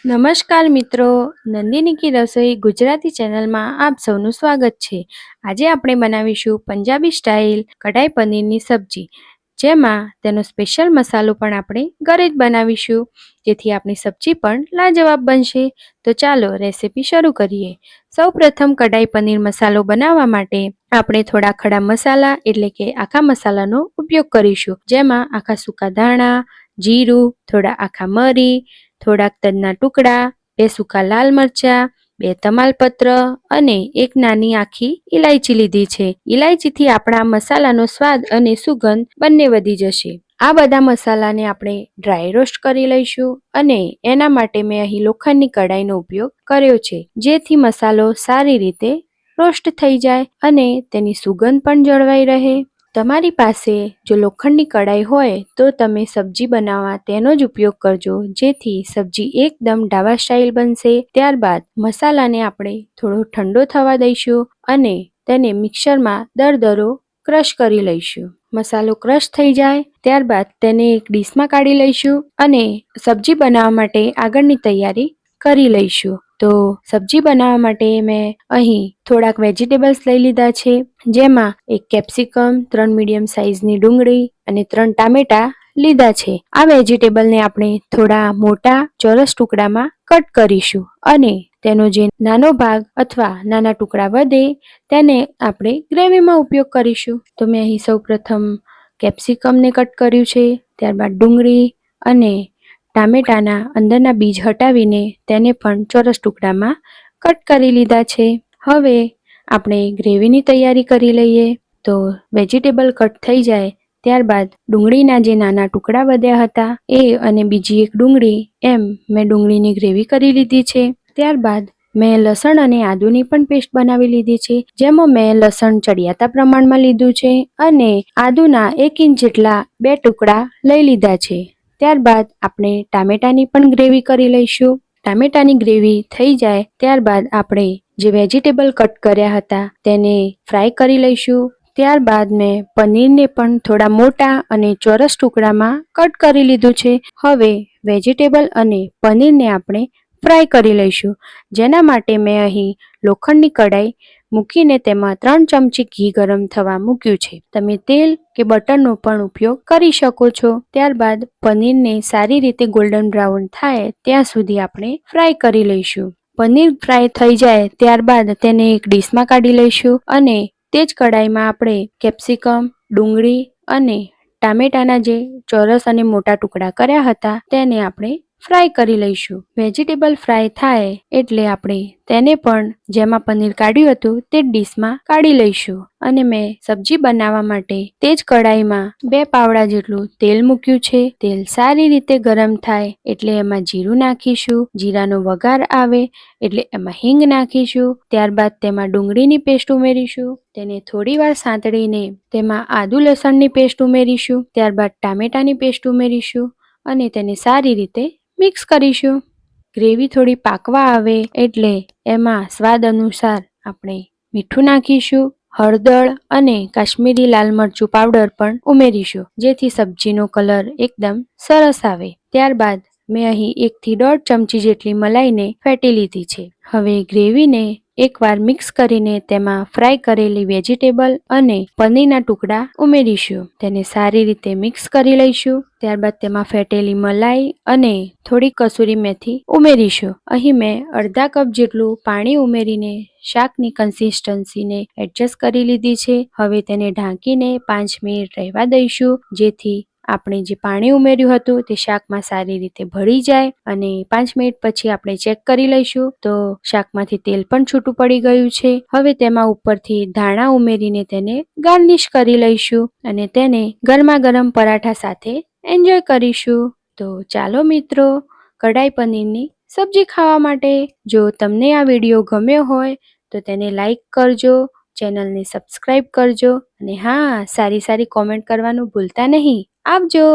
નમસ્કાર મિત્રો, નંદિની કી રસોઈ ગુજરાતી ચેનલમાં આપ સૌનું સ્વાગત છે। આજે આપણે બનાવીશું પંજાબી સ્ટાઇલ કઢાઈ પનીરની સબ્જી, જેમાં તેનો સ્પેશિયલ મસાલો પણ આપણે ઘરે જ બનાવીશું, જેથી આપણી સબ્જી પણ લાજવાબ બનશે। તો ચાલો રેસીપી શરૂ કરીએ। સૌપ્રથમ કઢાઈ પનીર મસાલો બનાવવા માટે આપણે થોડા ખડા મસાલા એટલે કે આખા મસાલાનો ઉપયોગ કરીશું, જેમાં આખા સૂકા ધાણા, જીરું, થોડા આખા મરી, થોડાક તજના ટુકડા, 2 સૂકા લાલ મરચા, 2 તમાલપત્ર અને 1 નાની આખી ઇલાયચી લીધી છે। ઇલાયચીથી આપણા મસાલાનો સ્વાદ અને સુગંધ બંને વધી જશે। આ બધા મસાલાને આપણે ડ્રાય રોસ્ટ કરી લઈશું અને એના માટે મેં અહીં લોખંડની કઢાઈનો ઉપયોગ કર્યો છે, જેથી મસાલો સારી રીતે રોસ્ટ થઈ જાય અને તેની સુગંધ પણ જળવાઈ રહે। તમારી પાસે જો લોખંડની કઢાઈ હોય તો તમે સબ્જી બનાવવા તેનો જ ઉપયોગ કરજો, જેથી સબ્જી એકદમ ઢાબા સ્ટાઇલ બનશે। ત્યારબાદ મસાલાને આપણે થોડો ઠંડો થવા દઈશું અને તેને મિક્સરમાં દરદરો ક્રશ કરી લઈશું। મસાલો ક્રશ થઈ જાય ત્યારબાદ તેને એક ડીશમાં કાઢી લઈશું અને સબ્જી બનાવવા માટે આગળની તૈયારી કરી લઈશું। તો સબ્જી બનાવવા માટે મેં અહીં થોડાક વેજીટેબલ્સ લઈ લીધા છે, જેમાં 1 કેપ્સિકમ, 3 મીડિયમ સાઇઝની ડુંગળી અને 3 ટામેટા લીધા છે। આ વેજીટેબલને આપણે થોડા મોટા ચોરસ ટુકડામાં કટ કરીશું અને તેનો જે નાનો ભાગ અથવા નાના ટુકડા વધે તેને આપણે ગ્રેવીમાં ઉપયોગ કરીશું। તો મેં અહીં સૌપ્રથમ કેપ્સિકમને કટ કર્યું છે, ત્યારબાદ ડુંગળી અને ટામેટાના અંદરના બીજ હટાવીને તેને પણ ચોરસ ટુકડામાં કટ કરી લીધા છે। હવે આપણે ગ્રેવીની તૈયારી કરી લઈએ। તો વેજીટેબલ કટ થઈ જાય ત્યારબાદ ડુંગળીના જે નાના ટુકડા વધ્યા હતા એ અને બીજી એક ડુંગળી એમ મેં ડુંગળીની ગ્રેવી કરી લીધી છે। ત્યારબાદ મેં લસણ અને આદુની પણ પેસ્ટ બનાવી લીધી છે, જેમાં મેં લસણ ચડિયાતા પ્રમાણમાં લીધું છે અને આદુના 1 ઇંચ જેટલા 2 ટુકડા લઈ લીધા છે। ત્યારબાદ આપણે ટામેટાની પણ ગ્રેવી કરી લઈશું। ટામેટાની ગ્રેવી થઈ જાય ત્યારબાદ આપણે જે વેજીટેબલ કટ કર્યા હતા તેને ફ્રાય કરી લઈશું। ત્યારબાદ મેં પનીરને પણ થોડા મોટા અને ચોરસ ટુકડામાં કટ કરી લીધું છે। હવે વેજીટેબલ અને પનીરને આપણે ફ્રાય કરી લઈશું, જેના માટે મેં અહીં લોખંડની કઢાઈ મૂકીને તેમાં 3 ચમચી ઘી ગરમ થવા મૂક્યું છે। તમે તેલ કે બટરનો પણ ઉપયોગ કરી શકો છો। ત્યારબાદ પનીરને સારી રીતે ગોલ્ડન બ્રાઉન થાય ત્યાં સુધી આપણે ફ્રાય કરી લઈશું। પનીર ફ્રાય થઈ જાય ત્યારબાદ તેને એક ડીશમાં કાઢી લઈશું અને તે જ કઢાઈમાં આપણે કેપ્સિકમ, ડુંગળી અને ટામેટાના જે ચોરસ અને મોટા ટુકડા કર્યા હતા તેને આપણે ફ્રાય કરી લઈશું। વેજીટેબલ ફ્રાય થાય એટલે આપણે તેને પણ જેમાં પનીર કાઢ્યું હતું તે ડીશમાં કાઢી લઈશું અને મેં સબ્જી બનાવવા માટે તે જ કઢાઈમાં 2 પાવડા જેટલું તેલ મૂક્યું છે। તેલ સારી રીતે ગરમ થાય એટલે એમાં જીરું નાખીશું, જીરાનો વઘાર આવે એટલે એમાં હિંગ નાખીશું। ત્યારબાદ તેમાં ડુંગળીની પેસ્ટ ઉમેરીશું, તેને થોડીવાર સાંતળીને તેમાં આદુ લસણની પેસ્ટ ઉમેરીશું, ત્યારબાદ ટામેટાની પેસ્ટ ઉમેરીશું અને તેને સારી રીતે મિક્સ કરીશું। ગ્રેવી થોડી પાકવા આવે એટલે એમાં સ્વાદ અનુસાર આપણે મીઠું નાખીશું, હળદર અને કાશ્મીરી લાલ મરચું પાવડર પણ ઉમેરીશું, જેથી સબ્જીનો કલર એકદમ સરસ આવે। ત્યારબાદ મેં અહીં 1 થી 1.5 ચમચી જેટલી મલાઈને ફેટી લીધી છે। હવે ગ્રેવીને એકવાર મિક્સ કરીને તેમાં ફ્રાય કરેલી વેજીટેબલ અને પનીરના ટુકડા ઉમેરીશું, તેને સારી રીતે મિક્સ કરી લઈશું। ત્યારબાદ તેમાં ફેટેલી મલાઈ અને થોડી કસૂરી મેથી ઉમેરીશું। અહીં મેં અડધા કપ જેટલું પાણી ઉમેરીને શાકની કન્સિસ્ટન્સીને એડજસ્ટ કરી લીધી છે। હવે તેને ઢાંકીને 5 મિનિટ રહેવા દઈશું, જેથી આપણે જે પાણી ઉમેર્યું હતું તે શાકમાં સારી રીતે ભળી જાય અને 5 મિનિટ પછી આપણે ચેક કરી લઈશું તો શાકમાંથી તેલ પણ છૂટું પડી ગયું છે। હવે તેમાં ઉપરથી ધાણા ઉમેરીને તેને ગાર્નિશ કરી લઈશું અને તેને ગરમા ગરમ પરાઠા સાથે એન્જોય કરીશું। તો ચાલો મિત્રો, કઢાઈ પનીરની સબ્જી ખાવા માટે। જો તમને આ વિડીયો ગમ્યો હોય તો તેને લાઈક કરજો, ચેનલને સબસ્ક્રાઈબ કરજો અને હા, સારી કોમેન્ટ કરવાનું ભૂલતા નહીં। આવજો।